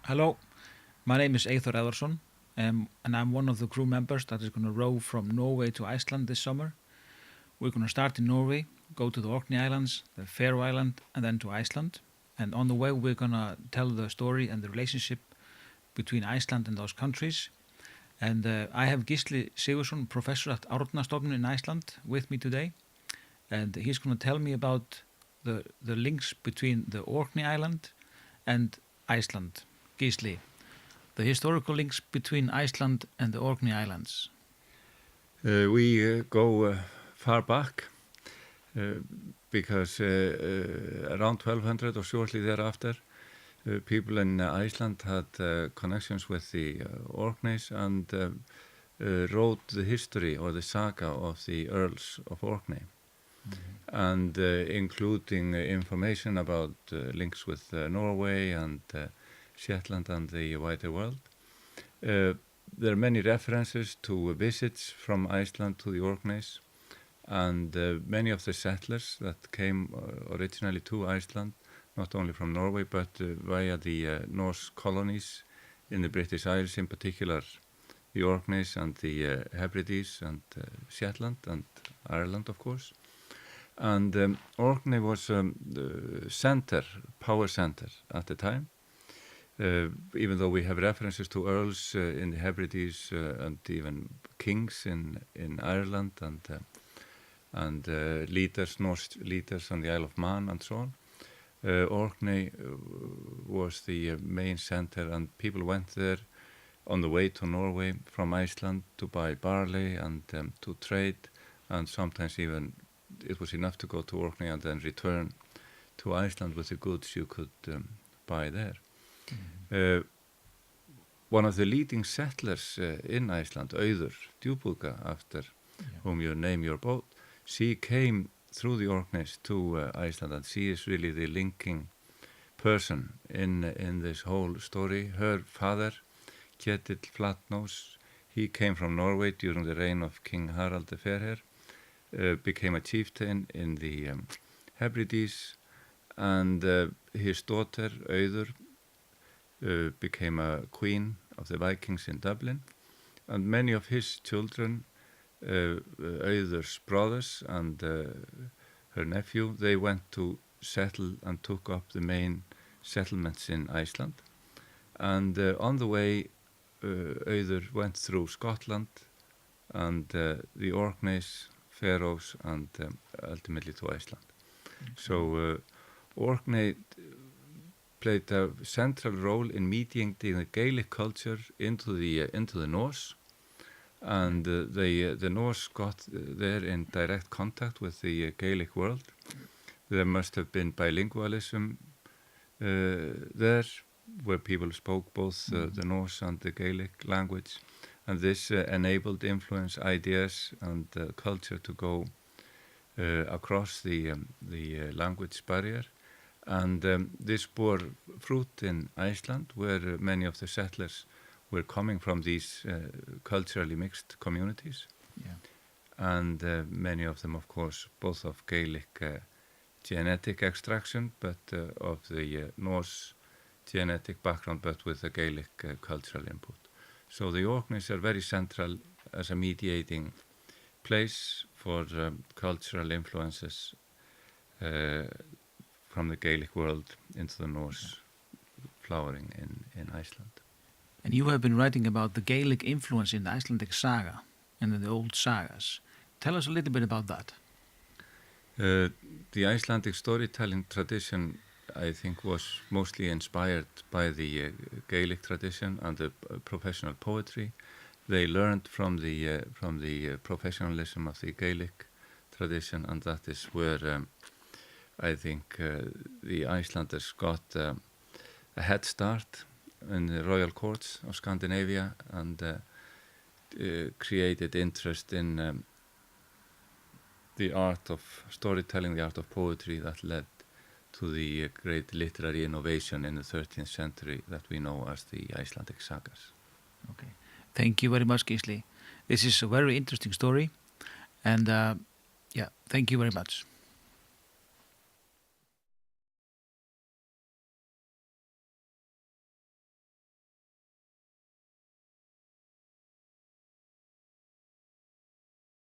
Hello, my name is Eyþór Eðvarsson, and I'm one of the crew members that is going to row from Norway to Iceland this summer. We're going to start in Norway, go to the Orkney Islands, the Faroe Island, and then to Iceland. And on the way, we're going to tell the story and the relationship between Iceland and those countries. And I have Gísli Sigurðsson, professor at Árnastofnun in Iceland, with me today. And he's going to tell me about the links between the Orkney Island and Iceland. Gísli, the historical links between Iceland and the Orkney Islands. We go far back because around 1200 or shortly thereafter, people in Iceland had connections with the Orkneys and wrote the history or the saga of the Earls of Orkney, and including information about links with Norway and Shetland and the wider world. There are many references to visits from Iceland to the Orkneys, and many of the settlers that came originally to Iceland, not only from Norway, but via the Norse colonies in the British Isles, in particular the Orkneys and the Hebrides and Shetland and Ireland, of course. And Orkney was the power center at the time. Even though we have references to earls in the Hebrides and even kings in Ireland and Norse leaders on the Isle of Man and so on, Orkney was the main center, and people went there on the way to Norway from Iceland to buy barley and to trade, and sometimes even it was enough to go to Orkney and then return to Iceland with the goods you could buy there. One of the leading settlers in Iceland, Auður Djúpúðga, after whom you name your boat, she came through the Orkneys to Iceland, and she is really the linking person in this whole story. Her father, Ketill Flatnose, he came from Norway during the reign of King Harald the Fairhair, became a chieftain in the Hebrides, and his daughter, Auður, became a queen of the Vikings in Dublin, and many of his children, Auður's brothers and her nephew, they went to settle and took up the main settlements in Iceland. And on the way, Auður went through Scotland and the Orkneys, Faroes, and ultimately to Iceland. So Orkney played a central role in mediating the Gaelic culture into the Norse, and the Norse got there in direct contact with the Gaelic world. There must have been bilingualism there, where people spoke both the Norse and the Gaelic language, and this enabled influence, ideas, and culture to go across the language barrier. And this bore fruit in Iceland, where many of the settlers were coming from these culturally mixed communities. Yeah. And many of them, of course, both of Gaelic genetic extraction, but of the Norse genetic background, but with a Gaelic cultural input. So the Orkneys are very central as a mediating place for cultural influences from the Gaelic world into the Norse flowering in Iceland. And you have been writing about the Gaelic influence in the Icelandic saga and in the old sagas. Tell us a little bit about that. The Icelandic storytelling tradition, I think, was mostly inspired by the Gaelic tradition and the professional poetry. They learned from the professionalism of the Gaelic tradition, and that is where I think the Icelanders got a head start in the royal courts of Scandinavia, and created interest in the art of storytelling, the art of poetry, that led to the great literary innovation in the 13th century that we know as the Icelandic sagas. Okay. Thank you very much, Gísli. This is a very interesting story, and thank you very much.